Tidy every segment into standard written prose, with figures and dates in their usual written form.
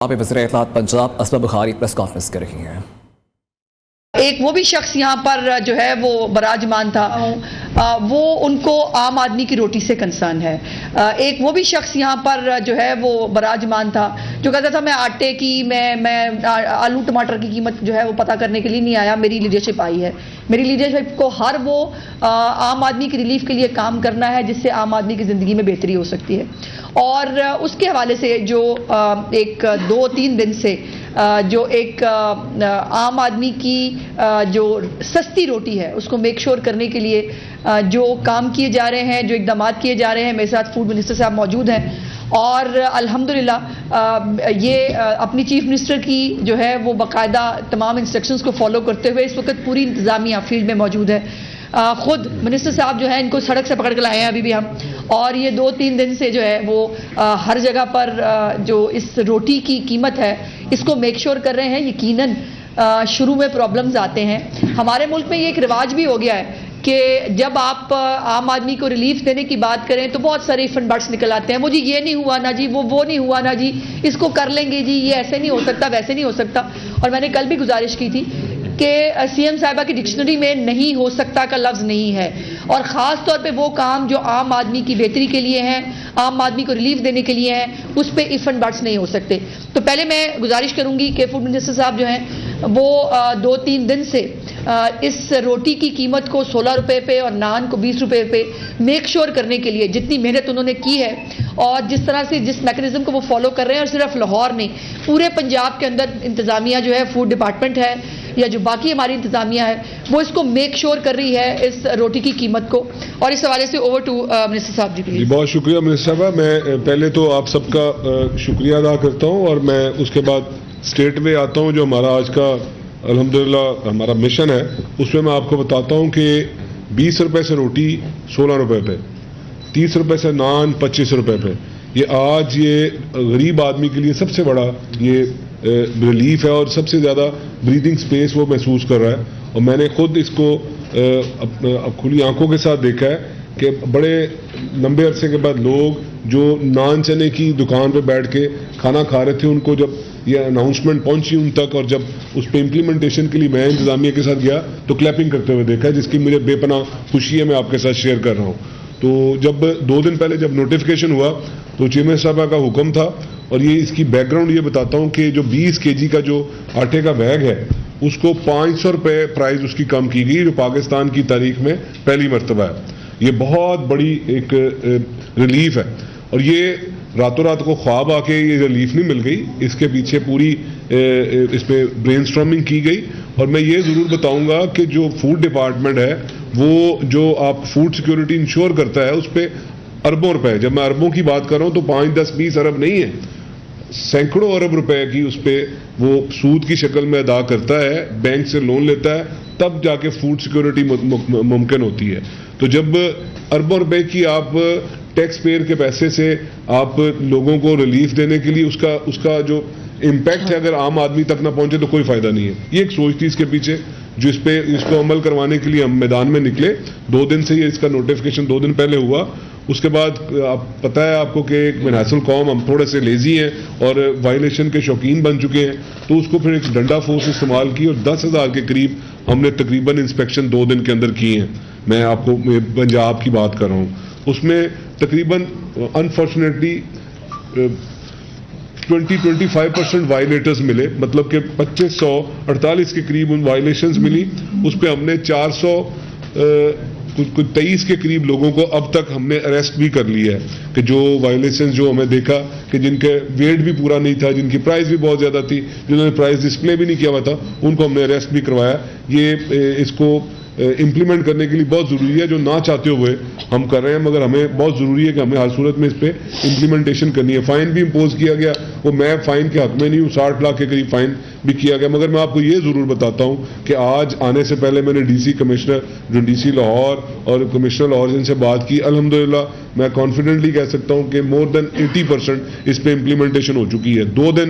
آپ وزیر اطلاعات پنجاب اسما بخاری پریس کانفرنس کر رہی ہیں۔ ایک وہ بھی شخص یہاں پر جو ہے وہ براجمان تھا، وہ ان کو عام آدمی کی روٹی سے کنسرن ہے۔ ایک وہ بھی شخص یہاں پر جو ہے وہ براجمان تھا جو کہتا تھا میں آٹے کی میں آلو ٹماٹر کی قیمت جو ہے وہ پتہ کرنے کے لیے نہیں آیا، میری لیڈرشپ آئی ہے۔ میری لیڈرشپ کو ہر وہ عام آدمی کی ریلیف کے لیے کام کرنا ہے جس سے عام آدمی کی زندگی میں بہتری ہو سکتی ہے۔ اور اس کے حوالے سے جو ایک 2-3 دن سے جو ایک عام آدمی کی جو سستی روٹی ہے اس کو میک شور کرنے کے لیے جو کام کیے جا رہے ہیں، جو اقدامات کیے جا رہے ہیں، میرے ساتھ فوڈ منسٹر صاحب موجود ہیں اور الحمدللہ یہ اپنی چیف منسٹر کی جو ہے وہ باقاعدہ تمام انسٹرکشنز کو فالو کرتے ہوئے اس وقت پوری انتظامیہ فیلڈ میں موجود ہے۔ خود منسٹر صاحب جو ہیں ان کو سڑک سے پکڑ کے لائے ہیں ابھی بھی ہم، اور یہ 2-3 دن سے جو ہے وہ ہر جگہ پر جو اس روٹی کی قیمت ہے اس کو میک شور کر رہے ہیں۔ یقیناً شروع میں پرابلمز آتے ہیں، ہمارے ملک میں یہ ایک رواج بھی ہو گیا ہے کہ جب آپ عام آدمی کو ریلیف دینے کی بات کریں تو بہت سارے فنڈ بٹس نکل آتے ہیں، وہ جی یہ نہیں ہوا نا جی، وہ نہیں ہوا نا جی، اس کو کر لیں گے جی، یہ ایسے نہیں ہو سکتا ویسے نہیں ہو سکتا۔ اور میں نے کل بھی گزارش کی تھی کہ سی ایم صاحبہ کی ڈکشنری میں نہیں ہو سکتا کا لفظ نہیں ہے، اور خاص طور پہ وہ کام جو عام آدمی کی بہتری کے لیے ہیں، عام آدمی کو ریلیف دینے کے لیے ہیں، اس پہ فنڈ بٹس نہیں ہو سکتے۔ تو پہلے میں گزارش کروں گی کہ فوڈ منسٹر صاحب جو ہیں وہ 2-3 دن سے اس روٹی کی قیمت کو 16 روپے پہ اور نان کو 20 روپے پہ میک شور کرنے کے لیے جتنی محنت انہوں نے کی ہے اور جس طرح سے جس میکنزم کو وہ فالو کر رہے ہیں، اور صرف لاہور نہیں پورے پنجاب کے اندر انتظامیہ جو ہے فوڈ ڈپارٹمنٹ ہے یا جو باقی ہماری انتظامیہ ہے وہ اس کو میک شور کر رہی ہے اس روٹی کی قیمت کو۔ اور اس حوالے سے اوور ٹو منسٹر صاحب جی پلیز۔ بہت شکریہ منسٹر صاحبہ، میں پہلے تو آپ سب کا شکریہ ادا کرتا ہوں اور میں اس کے بعد اسٹیٹ وے آتا ہوں جو ہمارا آج کا الحمدللہ ہمارا مشن ہے، اس میں آپ کو بتاتا ہوں کہ 20 روپے سے روٹی 16 روپے پہ، 30 روپے سے نان 25 روپے پہ، یہ آج یہ غریب آدمی کے لیے سب سے بڑا یہ ریلیف ہے اور سب سے زیادہ بریدنگ سپیس وہ محسوس کر رہا ہے۔ اور میں نے خود اس کو کھلی آنکھوں کے ساتھ دیکھا ہے کہ بڑے لمبے عرصے کے بعد لوگ جو نان چنے کی دکان پہ بیٹھ کے کھانا کھا رہے تھے، ان کو جب یہ اناؤنسمنٹ پہنچی ان تک اور جب اس پہ امپلیمنٹیشن کے لیے میں انتظامیہ کے ساتھ گیا تو کلیپنگ کرتے ہوئے دیکھا، جس کی مجھے بے پناہ خوشی ہے، میں آپ کے ساتھ شیئر کر رہا ہوں۔ تو جب 2 دن پہلے جب نوٹیفیکیشن ہوا تو چیف منسٹر صاحبہ کا حکم تھا، اور یہ اس کی بیک گراؤنڈ یہ بتاتا ہوں کہ جو 20 kg کا جو آٹے کا بیگ ہے اس کو 500 روپے پرائز اس کی کم کی گئی، جو پاکستان کی تاریخ میں پہلی مرتبہ ہے۔ یہ بہت بڑی ایک ریلیف ہے، اور یہ راتوں رات کو خواب آ کے یہ ریلیف نہیں مل گئی، اس کے پیچھے پوری اس پہ برین اسٹارمنگ کی گئی۔ اور میں یہ ضرور بتاؤں گا کہ جو فوڈ ڈپارٹمنٹ ہے وہ جو آپ فوڈ سیکورٹی انشور کرتا ہے اس پہ اربوں روپے، جب میں اربوں کی بات کر رہا ہوں تو 5, 10, 20 ارب نہیں ہے، سینکڑوں ارب روپے کی اس پہ وہ سود کی شکل میں ادا کرتا ہے، بینک سے لون لیتا ہے، تب جا کے فوڈ سیکورٹی ممکن ہوتی ہے۔ تو جب اربوں روپے کی آپ ٹیکس پیئر کے پیسے سے آپ لوگوں کو ریلیف دینے کے لیے اس کا جو امپیکٹ ہے اگر عام آدمی تک نہ پہنچے تو کوئی فائدہ نہیں ہے۔ یہ ایک سوچ تھی اس کے پیچھے، جو اس کو عمل کروانے کے لیے ہم میدان میں نکلے۔ 2 دن سے یہ اس کا نوٹیفیکیشن 2 دن پہلے ہوا، اس کے بعد آپ پتہ ہے آپ کو کہ ایک منحصر القوم ہم تھوڑے سے لیزی ہیں اور وائلیشن کے شوقین بن چکے ہیں، تو اس کو پھر ایک ڈنڈا فورس استعمال کی اور 10,000 کے قریب ہم نے تقریباً انسپیکشن 2 دن کے اندر کیے ہیں۔ میں آپ کو پنجاب کی بات کر رہا ہوں، اس میں تقریباً انفارچونیٹلی 20-25% وائلیٹرز ملے، مطلب کہ 2548 کے قریب ان وائلیشنز ملی۔ اس پہ ہم نے 423 کے قریب لوگوں کو اب تک ہم نے اریسٹ بھی کر لیا ہے، کہ جو وائلیشنز جو ہمیں دیکھا کہ جن کے ویٹ بھی پورا نہیں تھا، جن کی پرائز بھی بہت زیادہ تھی، جنہوں نے پرائز ڈسپلے بھی نہیں کیا ہوا تھا، ان کو ہم نے اریسٹ بھی کروایا۔ یہ اس کو امپلیمنٹ کرنے کے لیے بہت ضروری ہے، جو نہ چاہتے ہوئے ہم کر رہے ہیں، مگر ہمیں بہت ضروری ہے کہ ہمیں ہر صورت میں اس پہ امپلیمنٹیشن کرنی ہے۔ فائن بھی امپوز کیا گیا، وہ میں فائن کے حق میں نہیں ہوں، 60 لاکھ کے قریب فائن بھی کیا گیا، مگر میں آپ کو یہ ضرور بتاتا ہوں کہ آج آنے سے پہلے میں نے ڈی سی کمشنر جو ڈی سی لاہور اور کمشنر لاہور جن سے بات کی، الحمدللہ میں کانفیڈنٹلی کہہ سکتا ہوں کہ مور دین 80% اس پہ امپلیمنٹیشن ہو چکی ہے۔ 2 دن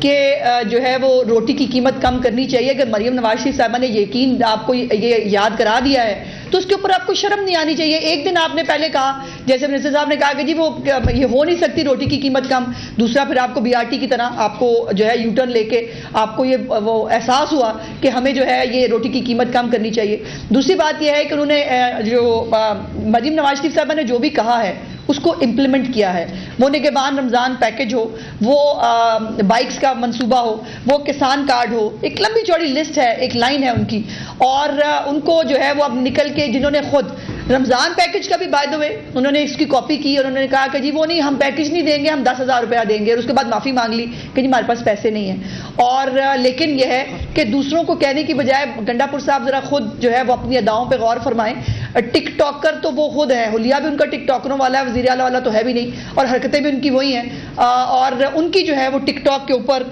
کہ جو ہے وہ روٹی کی قیمت کم کرنی چاہیے. اگر مریم نواز شریف صاحبہ نے یقین آپ کو یہ یاد کرا دیا ہے تو اس کے اوپر آپ کو شرم نہیں آنی چاہیے. ایک دن آپ نے پہلے کہا, جیسے منسٹر صاحب نے کہا کہ جی وہ یہ ہو نہیں سکتی روٹی کی قیمت کم, دوسرا پھر آپ کو BRT کی طرح آپ کو جو ہے یو ٹرن لے کے آپ کو یہ وہ احساس ہوا کہ ہمیں جو ہے یہ روٹی کی قیمت کم کرنی چاہیے. دوسری بات یہ ہے کہ انہوں نے جو مریم نواز شریف صاحبہ نے جو بھی کہا ہے اس کو امپلیمنٹ کیا ہے. وہ نگہبان رمضان پیکج ہو, وہ بائکس کا منصوبہ ہو, وہ کسان کارڈ ہو, ایک لمبی چوڑی لسٹ ہے, ایک لائن ہے ان کی. اور ان کو جو ہے وہ اب نکل کے جنہوں نے خود رمضان پیکج کا بھی بائی دا وے انہوں نے اس کی کاپی کی اور انہوں نے کہا کہ جی وہ نہیں, ہم پیکج نہیں دیں گے, ہم 10,000 روپیہ دیں گے, اور اس کے بعد معافی مانگ لی کہ جی ہمارے پاس پیسے نہیں ہیں. اور لیکن یہ ہے کہ دوسروں کو کہنے کی بجائے گنڈا پور صاحب ذرا خود جو ہے وہ اپنی اداؤں پہ غور فرمائیں. ٹک ٹاکر تو وہ خود ہیں, حلیہ بھی ان کا ٹک ٹاکروں والا ہے, وزیر اعلیٰ والا تو ہے بھی نہیں, اور حرکتیں بھی ان کی وہی ہیں. اور ان کی جو ہے وہ ٹک ٹاک کے اوپر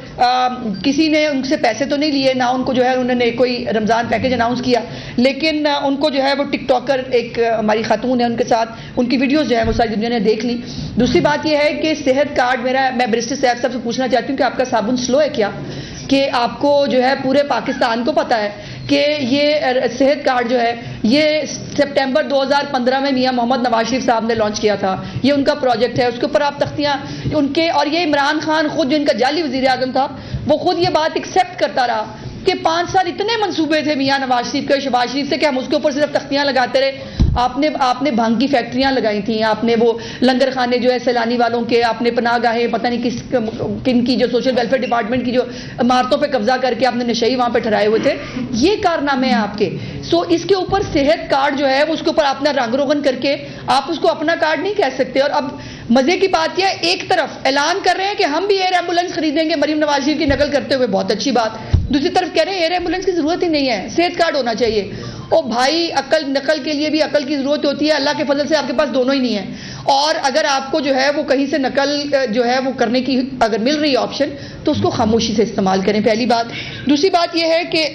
کسی نے ان سے پیسے تو نہیں لیے, نہ ان کو جو ہے انہوں نے کوئی رمضان پیکج اناؤنس کیا, لیکن ان کو جو ہے وہ ٹک ٹاکر ایک ہماری خاتون ہے ان کے ساتھ ان کی ویڈیوز جو ہے وہ ساری دنیا نے دیکھ لی. دوسری بات یہ ہے کہ صحت کارڈ میں بیرسٹر صاحب سے پوچھنا چاہتی ہوں کہ آپ کا صابن سلو ہے کیا, کہ آپ کو جو ہے پورے پاکستان کو پتا ہے کہ یہ صحت کارڈ جو ہے یہ سپٹمبر 2015 میں میاں محمد نواز شریف صاحب نے لانچ کیا تھا. یہ ان کا پروجیکٹ ہے, اس کے اوپر آپ تختیاں ان کے, اور یہ عمران خان خود جو ان کا جعلی وزیر اعظم تھا وہ خود یہ بات ایکسیپٹ کرتا رہا کہ 5 سال اتنے منصوبے تھے میاں نواز شریف کے, شہباز شریف سے, کہ ہم اس کے اوپر صرف تختیاں لگاتے رہے. آپ نے بھنگ کی فیکٹریاں لگائی تھیں, آپ نے وہ لنگر خانے جو ہے سیلانی والوں کے, آپ نے پناہ گاہیں پتہ نہیں کن کی جو سوشل ویلفیئر ڈپارٹمنٹ کی جو عمارتوں پہ قبضہ کر کے آپ نے نشئی وہاں پہ ٹھہرائے ہوئے تھے. یہ کارنامے ہیں آپ کے. سو اس کے اوپر صحت کارڈ جو ہے اس کے اوپر اپنا رنگ روغن کر کے آپ اس کو اپنا کارڈ نہیں کہہ سکتے. اور اب مزے کی بات یہ ہے, ایک طرف اعلان کر رہے ہیں کہ ہم بھی ایئر ایمبولینس خریدیں گے مریم نواز شریف کی نقل کرتے ہوئے, بہت اچھی بات. دوسری طرف کہہ رہے ہیں ایئر ایمبولینس کی ضرورت ہی نہیں ہے, صحت کارڈ ہونا چاہیے. او بھائی, عقل نقل کے لیے بھی عقل کی ضرورت ہوتی ہے, اللہ کے فضل سے آپ کے پاس دونوں ہی نہیں ہے. اور اگر آپ کو جو ہے وہ کہیں سے نقل جو ہے وہ کرنے کی اگر مل رہی ہے آپشن تو اس کو خاموشی سے استعمال کریں, پہلی بات. دوسری بات یہ ہے کہ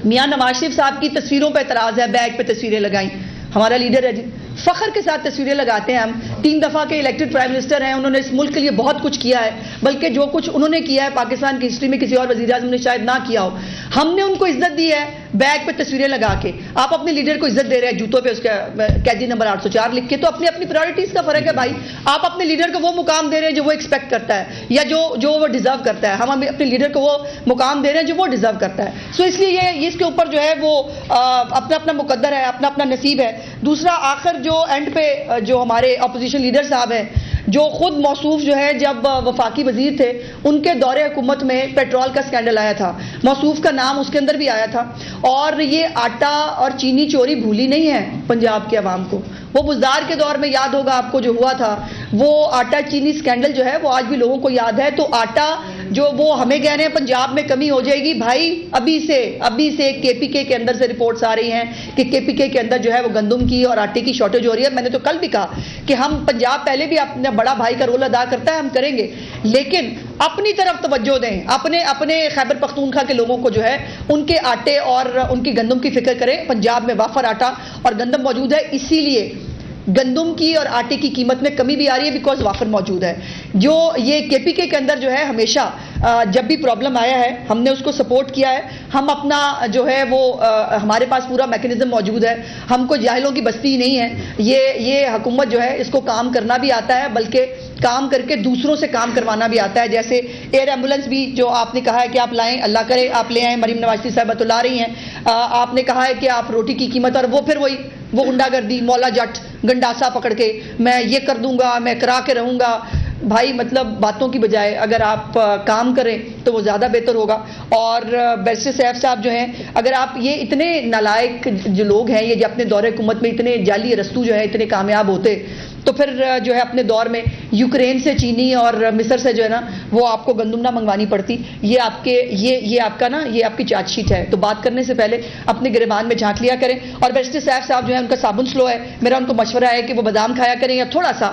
میاں نواز شریف صاحب کی تصویروں پہ اعتراض ہے, بیگ پہ تصویریں لگائیں. ہمارا لیڈر ہے جی, فخر کے ساتھ تصویریں لگاتے ہیں ہم, 3 دفعہ کے الیکٹڈ پرائم منسٹر ہیں, انہوں نے اس ملک کے لیے بہت کچھ کیا ہے, بلکہ جو کچھ انہوں نے کیا ہے پاکستان کی ہسٹری میں کسی اور وزیر اعظم نے شاید نہ کیا ہو. ہم نے ان کو عزت دی ہے بیگ پہ تصویریں لگا کے. آپ اپنے لیڈر کو عزت دے رہے ہیں جوتوں پہ اس کا قیدی نمبر 804 لکھ کے, تو اپنی پرائرٹیز کا فرق ہے بھائی. آپ اپنے لیڈر کو وہ مقام دے رہے ہیں جو وہ ایکسپیکٹ کرتا ہے یا جو وہ ڈیزرو کرتا ہے. ہم اپنے لیڈر کو وہ مقام دے رہے ہیں جو وہ ڈیزرو کرتا ہے. سو اس لیے یہ اس کے اوپر جو ہے وہ اپنا مقدر ہے, اپنا نصیب ہے. دوسرا, آخر جو اینڈ پہ جو ہمارے اپوزیشن لیڈر صاحب ہیں جو خود موصوف جو ہے جب وفاقی وزیر تھے ان کے دور حکومت میں پیٹرول کا سکینڈل آیا تھا, موصوف کا نام اس کے اندر بھی آیا تھا. اور یہ آٹا اور چینی چوری بھولی نہیں ہے پنجاب کے عوام کو. وہ بزدار کے دور میں یاد ہوگا آپ کو جو ہوا تھا, وہ آٹا چینی سکینڈل جو ہے وہ آج بھی لوگوں کو یاد ہے. تو آٹا جو وہ ہمیں کہہ رہے ہیں پنجاب میں کمی ہو جائے گی, بھائی ابھی سے KPK کے اندر سے رپورٹس آ رہی ہیں کہ KPK کے اندر جو ہے وہ گندم کی اور آٹے کی شارٹیج ہو رہی ہے. میں نے تو کل بھی کہا کہ ہم پنجاب پہلے بھی اپنا بڑا بھائی کا رول ادا کرتا ہے, ہم کریں گے, لیکن اپنی طرف توجہ دیں. اپنے خیبر پختونخوا کے لوگوں کو جو ہے ان کے آٹے اور ان کی گندم کی فکر کریں. پنجاب میں وافر آٹا اور گندم موجود ہے, اسی لیے گندم کی اور آٹے کی قیمت میں کمی بھی آ رہی ہے بیکاز وافر موجود ہے. جو یہ KPK کے اندر جو ہے ہمیشہ جب بھی پرابلم آیا ہے ہم نے اس کو سپورٹ کیا ہے. ہم اپنا جو ہے وہ ہمارے پاس پورا میکنزم موجود ہے, ہم کو جاہلوں کی بستی نہیں ہے. یہ حکومت جو ہے اس کو کام کرنا بھی آتا ہے, بلکہ کام کر کے دوسروں سے کام کروانا بھی آتا ہے. جیسے ایئر ایمبولینس بھی جو آپ نے کہا ہے کہ آپ لائیں, اللہ کرے آپ لے آئیں, مریم نواز شریف صاحبہ تو لا رہی ہیں. آپ نے کہا ہے کہ آپ روٹی کی قیمت, اور وہ پھر وہ گنڈا گردی, مولا جٹ گنڈاسا پکڑ کے میں یہ کر دوں گا, میں کرا کے رہوں گا. بھائی مطلب باتوں کی بجائے اگر آپ کام کریں تو وہ زیادہ بہتر ہوگا. اور بیرسٹر سیف صاحب جو ہیں, اگر آپ یہ اتنے نالائق جو لوگ ہیں, یہ جو اپنے دور حکومت میں اتنے جعلی رستو جو ہے اتنے کامیاب ہوتے, تو پھر جو ہے اپنے دور میں یوکرین سے چینی اور مصر سے جو ہے نا وہ آپ کو گندم نہ منگوانی پڑتی. یہ آپ کا نا یہ آپ کی چارج شیٹ ہے. تو بات کرنے سے پہلے اپنے گریبان میں جھانک لیا کریں. اور بیرسٹر سیف صاحب جو ہے ان کا صابن سلو ہے, میرا ان کو مشورہ ہے کہ وہ بادام کھایا کریں یا تھوڑا سا